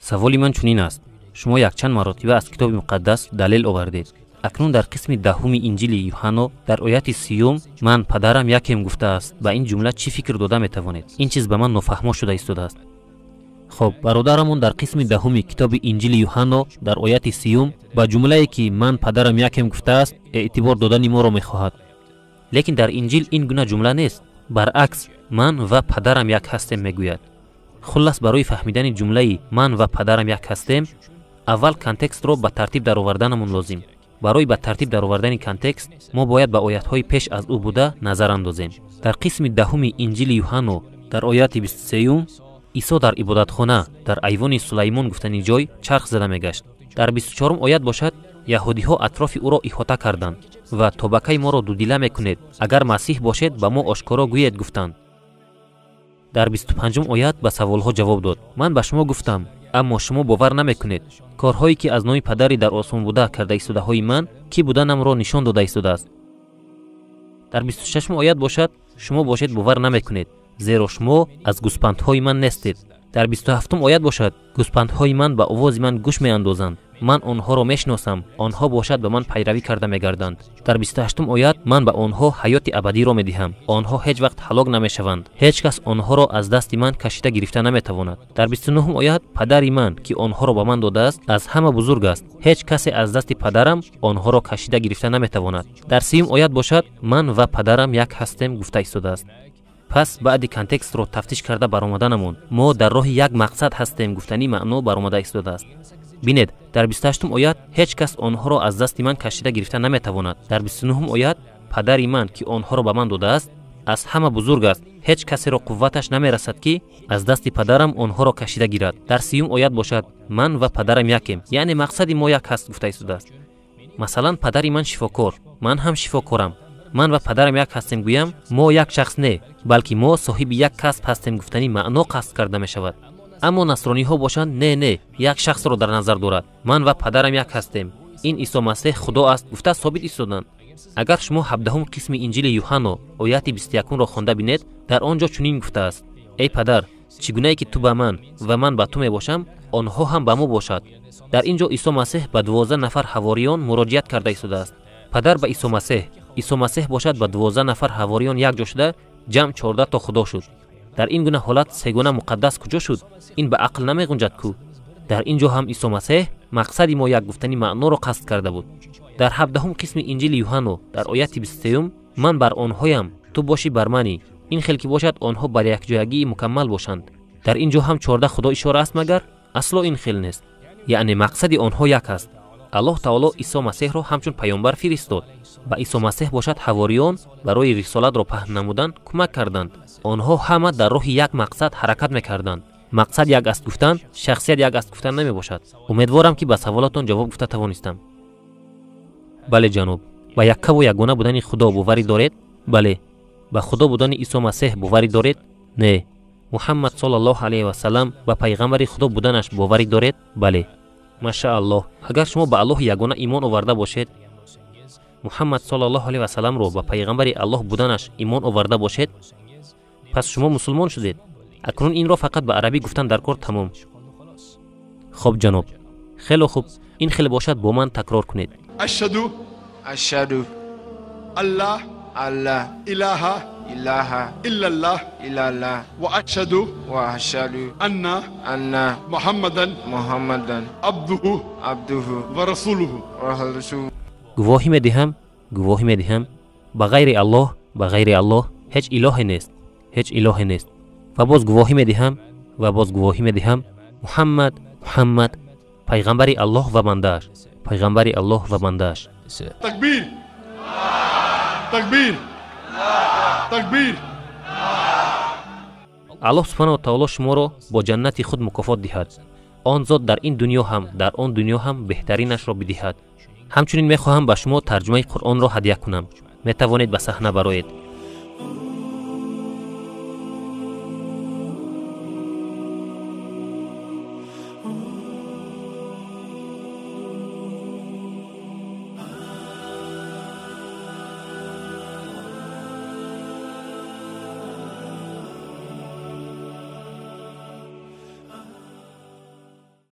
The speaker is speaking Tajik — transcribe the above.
саволи ман чунин аст. шумо якчанд маротиба аз китоби муқаддас далел овардед. акнун дар қисми 10 инҷили Юҳанно дар ояти 30 ман падарам якем гуфтааст. ба ин ҷумла чӣ фикр дода метавонед? ин чиз ба ман нофаҳмо шуда истодааст. хоб бародарамон дар қисми 10 китоби инҷили Юҳанно дар ояти 30 ба ҷумлае ки ман падарам якем гуфтааст эътибор додани моро мехоҳад. лекин дар инҷил ин гуна ҷумла нест. баръакс ман ва падарам як ҳастем мегӯяд. хуллас барои фаҳмидани ҷумлаи ман ва падарам як ҳастем аввал контекстро ба тартиб дароварданамон лозим. барои ба тартиб даровардани контекст мо бояд ба оятҳои пеш аз ӯ буда назар андозем. дар қисми 10 инҷили Юҳанно дар ояти 23 исо дар ибодатхона дар айвони Сулаймон гуфтани ҷой чарх зада мегашт. дар 24 оят бошад яҳудиҳо атрофи ӯро иҳота карданд ва тобакаи моро дудила мекунед, агар масиҳ бошед ба мо ошкоро гӯед гуфтанд. дар 25 оят ба саволҳо ҷавоб дод. ман ба шумо гуфтам, аммо шумо бовар намекунед. корҳое ки аз нои падари дар осмон буда карда истодаҳои ман ки буданамро нишон дода истодааст. дар 26 оят бошад шумо бошед бовар намекунед, зеро шумо аз гӯспандҳои ман нестед. дар 27 оят бошад гӯспандҳои ман ба овози ман гӯш меандозанд. ман онҳоро мешиносам, онҳо бошад ба ман пайравӣ карда мегарданд. дар 28 оят ман ба онҳо ҳаёти абадиро медиҳам. онҳо ҳеҷ вақт ҳалок намешаванд. ҳеҷ кас онҳоро аз дасти ман кашида гирифта наметавонад. дар 29 оят падари ман ки онҳоро ба ман додааст аз ҳама бузург аст. ҳеҷ касе аз дасти падарам онҳоро кашида гирифта наметавонад. дар 30 оят бошад ман ва падарам як ҳастем гуфта истодааст. пас баъди контекстро тафтиш карда баромаданамон мо дар роҳи як мақсад ҳастем гуфтани маъно баромада истодааст. бинед дар 28 оят ҳеҷ кас онҳоро аз дасти ман кашида гирифта наметавонад. дар 29 оят падари ман ки онҳоро ба ман додааст аз ҳама бузург аст. ҳеҷ касеро қувваташ намерасад ки аз дасти падарам онҳоро кашида гирад. дар 30 оят бошад ман ва падарам якем, яъне мақсади мо як ҳаст гуфта истодааст. масалан падари ман шифокор, ман ҳам шифокорам. ман ва падарам як ҳастем гӯям мо як шахс не, балки мо соҳиби як касб ҳастем гуфтани маъно қасд карда мешавад. аммо насрониҳо бошанд не як шахсро дар назар дорад. ман ва падарам як ҳастем, ин исо масеҳ худо аст гуфта собит истоданд. агар шумо 17 қисми инҷили Юҳанно ояти 21-ро хонда бинед, дар он ҷо чунин гуфтааст: эй падар, чӣ гунае ки ту ба ман ва ман ба ту мебошам, онҳо ҳам ба мо бошад. дар ин ҷо исо масеҳ ба 12 нафар ҳавориён муроҷиат карда истодааст. падар ба исо масеҳ бошад ба 12 нафар ҳавориён як ҷо шуда ҷамъ 14 то худо шуд. дар ин гуна ҳолат сегона муқаддас куҷо шуд? ин ба ақл намеғунҷад ку. дар ин ҷо ҳам исо масеҳ мақсади мо як гуфтани маъноро қасд карда буд. дар 17 қисми инҷили Юҳанно дар ояти 23 ман бар онҳоям, ту бошӣ бар манӣ. ин хел ки бошад онҳо бар якҷоягии мукаммал бошанд. дар ин ҷо ҳам 14 худо ишора аст магар? асло ин хел нест. яъне мақсади онҳо як аст. аллоҳ таоло исо масеҳро ҳамчун паёмбар фиристод. ба исо масеҳ бошад ҳавориён барои рисолатро паҳн намудан кӯмак карданд. онҳо ҳама дар роҳи як мақсад ҳаракат мекарданд. мақсад як аст гуфтан, шахсият як аст гуфтан намебошад. умедворам ки ба саволатон ҷавоб гуфта тавонистам. бале ҷаноб, ба яккаву ягона будани худо боварӣ доред? бале. ба худо будани исо масеҳ боварӣ доред? не. муҳаммад саллаллоҳу алайҳи ва саллам ба пайғамбари худо буданаш боварӣ доред? бале. машааллоҳ, агар шумо ба аллоҳи ягона имон оварда бошед, муҳаммад саллаллоҳу алайҳи ва салламро ба пайғамбари аллоҳ буданаш имон оварда бошед, пас шумо мусулмон шудед. акнун инро фақат ба арабӣ гуфтан дар кор тамом. хоб ҷаноб, хело хуб, ин хеле бошад бо ман такрор кунед. ашҳаду аллаҳ илаҳа илlallah ва ашҳаду анна муҳаммадан абдуҳу ва расулуҳу. гувоҳӣ медиҳам ба ғайри аллоҳ ҳеҷ илоҳе нест. ва боз гувоҳӣ медиҳам муҳаммад пайғамбари аллоҳ ва бандааш. такбир такбир такбир. аллоҳ субҳанаҳу ва таоло шуморо бо ҷаннати худ мукофот диҳад. он зот дар ин дунё ҳам дар он дунё ҳам беҳтаринашро бидиҳад. ҳамчунин мехоҳам ба шумо тарҷумаи Қуръонро ҳадия кунам. метавонед ба саҳна бароед.